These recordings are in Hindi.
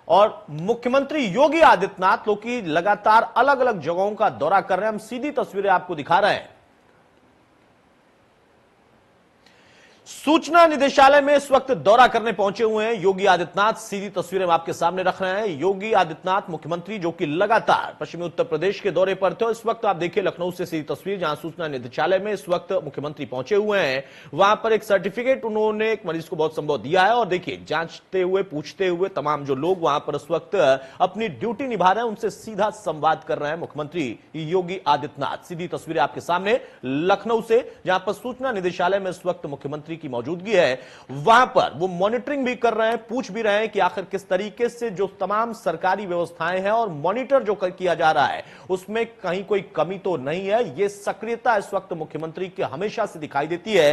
और मुख्यमंत्री योगी आदित्यनाथ लोग की लगातार अलग अलग जगहों का दौरा कर रहे हैं। हम सीधी तस्वीरें आपको दिखा रहे हैं। सूचना निदेशालय में इस वक्त दौरा करने पहुंचे हुए हैं योगी आदित्यनाथ। सीधी तस्वीरें हम आपके सामने रख रहे हैं। योगी आदित्यनाथ मुख्यमंत्री जो कि लगातार पश्चिमी उत्तर प्रदेश के दौरे पर थे। इस वक्त आप देखिए लखनऊ से सीधी तस्वीर, जहां सूचना निदेशालय में इस वक्त मुख्यमंत्री पहुंचे हुए हैं। वहां पर एक सर्टिफिकेट उन्होंने एक मरीज को बहुत संभव दिया है और देखिए जांचते हुए पूछते हुए तमाम जो लोग वहां पर इस वक्त अपनी ड्यूटी निभा रहे हैं उनसे सीधा संवाद कर रहे हैं मुख्यमंत्री योगी आदित्यनाथ। सीधी तस्वीरें आपके सामने लखनऊ से, जहां पर सूचना निदेशालय में इस वक्त मुख्यमंत्री की मौजूदगी है। वहां पर वो मॉनिटरिंग भी कर रहे हैं, पूछ भी रहे हैं कि आखिर किस तरीके से जो तमाम सरकारी व्यवस्थाएं हैं और मॉनिटर जो किया जा रहा है उसमें कहीं कोई कमी तो नहीं है। ये सक्रियता इस वक्त मुख्यमंत्री की हमेशा से दिखाई देती है।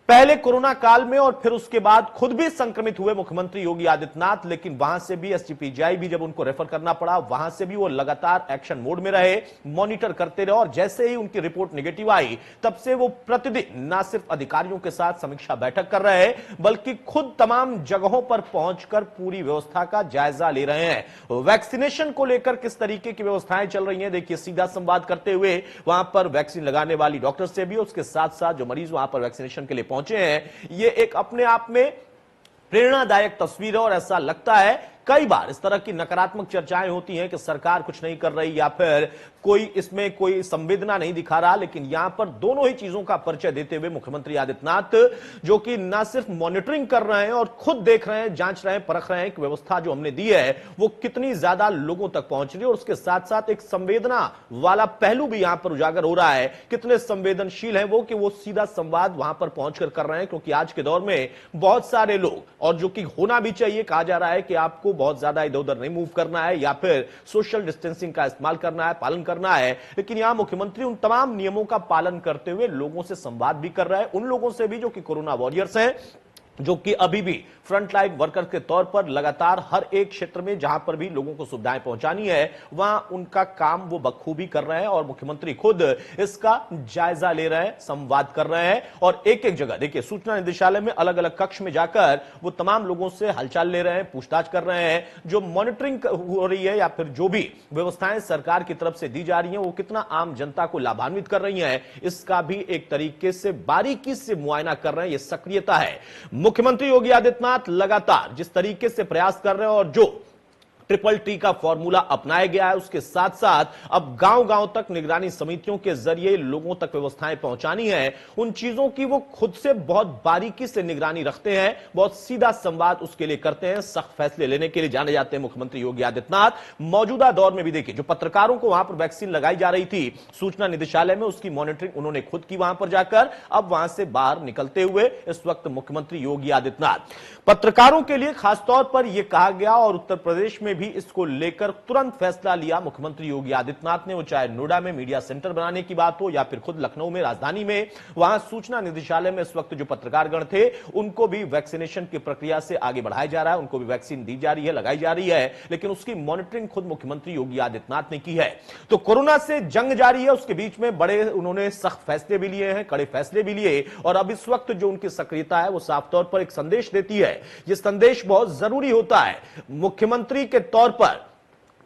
पहले कोरोना काल में और फिर उसके बाद खुद भी संक्रमित हुए मुख्यमंत्री योगी आदित्यनाथ, लेकिन वहां से भी एसजीपीजीआई भी जब उनको रेफर करना पड़ा वहां से भी वो लगातार एक्शन मोड में रहे, मॉनिटर करते रहे और जैसे ही उनकी रिपोर्ट नेगेटिव आई तब से वो प्रतिदिन ना सिर्फ अधिकारियों के साथ समीक्षा बैठक कर रहे हैं बल्कि खुद तमाम जगहों पर पहुंचकर पूरी व्यवस्था का जायजा ले रहे हैं। वैक्सीनेशन को लेकर किस तरीके की व्यवस्थाएं चल रही हैं, देखिए सीधा संवाद करते हुए वहां पर वैक्सीन लगाने वाली डॉक्टर से भी, उसके साथ साथ जो मरीज वहां पर वैक्सीनेशन के लिए पहुंचे हैं। ये एक अपने आप में प्रेरणादायक तस्वीर है और ऐसा लगता है कई बार इस तरह की नकारात्मक चर्चाएं होती हैं कि सरकार कुछ नहीं कर रही या फिर कोई इसमें कोई संवेदना नहीं दिखा रहा, लेकिन यहां पर दोनों ही चीजों का परिचय देते हुए मुख्यमंत्री आदित्यनाथ जो कि ना सिर्फ मॉनिटरिंग कर रहे हैं और खुद देख रहे हैं, जांच रहे हैं, परख रहे हैं कि व्यवस्था जो हमने दी है वो कितनी ज्यादा लोगों तक पहुंच रही है और उसके साथ साथ एक संवेदना वाला पहलू भी यहां पर उजागर हो रहा है। कितने संवेदनशील है वो कि वो सीधा संवाद वहां पर पहुंचकर कर रहे हैं, क्योंकि आज के दौर में बहुत सारे लोग, और जो कि होना भी चाहिए, कहा जा रहा है कि आपको बहुत ज्यादा इधर उधर नहीं मूव करना है या फिर सोशल डिस्टेंसिंग का इस्तेमाल करना है, पालन करना है, लेकिन यहां मुख्यमंत्री उन तमाम नियमों का पालन करते हुए लोगों से संवाद भी कर रहा है, उन लोगों से भी जो कि कोरोना वॉरियर्स हैं, जो कि अभी भी फ्रंटलाइन वर्कर के तौर पर लगातार हर एक क्षेत्र में जहां पर भी लोगों को सुविधाएं पहुंचानी है वहां उनका काम वो बखूबी कर रहे हैं और मुख्यमंत्री खुद इसका जायजा ले रहे हैं, संवाद कर रहे हैं और एक एक जगह देखिए सूचना निदेशालय में अलग अलग कक्ष में जाकर वो तमाम लोगों से हालचाल ले रहे हैं, पूछताछ कर रहे हैं। जो मॉनिटरिंग हो रही है या फिर जो भी व्यवस्थाएं सरकार की तरफ से दी जा रही हैं वो कितना आम जनता को लाभान्वित कर रही हैं, इसका भी एक तरीके से बारीकी से मुआयना कर रहे हैं। ये सक्रियता है। मुख्यमंत्री योगी आदित्यनाथ लगातार जिस तरीके से प्रयास कर रहे हैं और जो ट्रिपल टी का फॉर्मूला अपनाया गया है उसके साथ साथ अब गांव-गांव तक निगरानी समितियों के जरिए लोगों तक व्यवस्थाएं पहुंचानी है, उन चीजों की वो खुद से बहुत बारीकी से निगरानी रखते हैं, बहुत सीधा संवाद उसके लिए करते हैं, सख्त फैसले लेने के लिए जाने जाते हैं मुख्यमंत्री योगी आदित्यनाथ। मौजूदा दौर में भी देखिए जो पत्रकारों को वहां पर वैक्सीन लगाई जा रही थी सूचना निदेशालय में, उसकी मॉनिटरिंग उन्होंने खुद की वहां पर जाकर, अब वहां से बाहर निकलते हुए इस वक्त मुख्यमंत्री योगी आदित्यनाथ पत्रकारों के लिए खासतौर पर यह कहा गया और उत्तर प्रदेश में भी इसको लेकर तुरंत फैसला लिया मुख्यमंत्री योगी आदित्यनाथ ने, वो चाहे नोएडा में मीडिया सेंटर बनाने की बात हो या फिर खुद लखनऊ में राजधानी में, वहां सूचना निदेशालय में इस वक्त जो पत्रकारगण थे उनको भी वैक्सीनेशन की प्रक्रिया से आगे बढ़ाया जा रहा है, उनको भी वैक्सीन दी जा रही है, लगाई जा रही है, लेकिन उसकी मॉनिटरिंग खुद मुख्यमंत्री योगी आदित्यनाथ ने की है। तो कोरोना से जंग जारी है, उसके बीच में बड़े उन्होंने सख्त फैसले भी लिए हैं, कड़े फैसले भी लिए और अब इस वक्त जो उनकी सक्रियता है वो साफ तौर पर एक संदेश देती है। यह संदेश बहुत जरूरी होता है। मुख्यमंत्री के तौर पर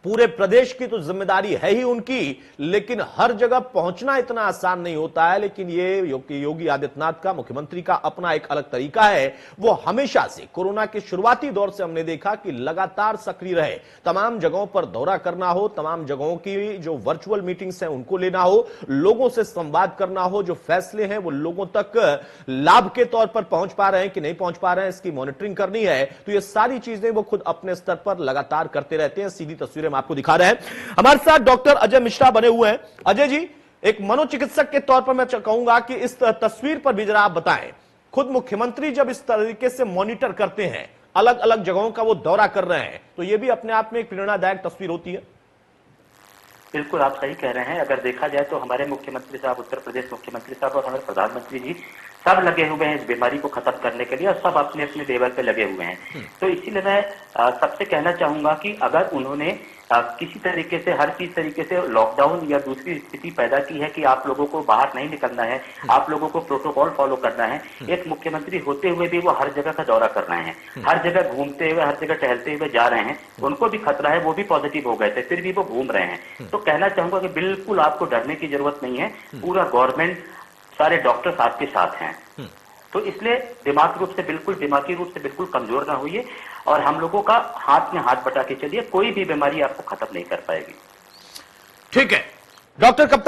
पूरे प्रदेश की तो जिम्मेदारी है ही उनकी, लेकिन हर जगह पहुंचना इतना आसान नहीं होता है, लेकिन ये योगी आदित्यनाथ का, मुख्यमंत्री का अपना एक अलग तरीका है। वो हमेशा से कोरोना के शुरुआती दौर से हमने देखा कि लगातार सक्रिय रहे, तमाम जगहों पर दौरा करना हो, तमाम जगहों की जो वर्चुअल मीटिंग्स हैं उनको लेना हो, लोगों से संवाद करना हो, जो फैसले हैं वो लोगों तक लाभ के तौर पर पहुंच पा रहे हैं कि नहीं पहुंच पा रहे हैं, इसकी मॉनिटरिंग करनी है। तो ये सारी चीजें वो खुद अपने स्तर पर लगातार करते रहते हैं। सीधी तस्वीरें आपको दिखा रहे हैं। हमारे साथ डॉक्टर अजय मिश्रा बने हुए हैं। अजय जी, एक मनोचिकित्सक के तौर पर मैं कहूंगा कि इस तस्वीर पर भी जरा आप बताएं, खुद मुख्यमंत्री जब इस तरीके से मॉनिटर करते हैं, अलग अलग जगहों का वो दौरा कर रहे हैं, तो ये भी अपने आप में एक प्रेरणादायक तस्वीर होती है। बिल्कुल आप सही कह रहे हैं। अगर देखा जाए तो हमारे मुख्यमंत्री साहब, उत्तर प्रदेश मुख्यमंत्री साहब और हमारे प्रधानमंत्री जी सब लगे हुए हैं इस बीमारी को खत्म करने के लिए और सब अपने अपने लेवल पे लगे हुए हैं। तो इसीलिए मैं सबसे कहना चाहूंगा कि अगर उन्होंने किसी तरीके से हर चीज तरीके से लॉकडाउन या दूसरी स्थिति पैदा की है कि आप लोगों को बाहर नहीं निकलना है, आप लोगों को प्रोटोकॉल फॉलो करना है, एक मुख्यमंत्री होते हुए भी वो हर जगह का दौरा कर रहे हैं, हर जगह घूमते हुए, हर जगह टहलते हुए जा रहे हैं, उनको भी खतरा है, वो भी पॉजिटिव हो गए थे, फिर भी वो घूम रहे हैं। तो कहना चाहूंगा कि बिल्कुल आपको डरने की जरूरत नहीं है, पूरा गवर्नमेंट, सारे डॉक्टर्स आपके साथ हैं। तो इसलिए दिमागी रूप से बिल्कुल कमजोर ना होइए और हम लोगों का हाथ में हाथ बटा के चलिए, कोई भी बीमारी आपको खत्म नहीं कर पाएगी। ठीक है डॉक्टर कप्तान।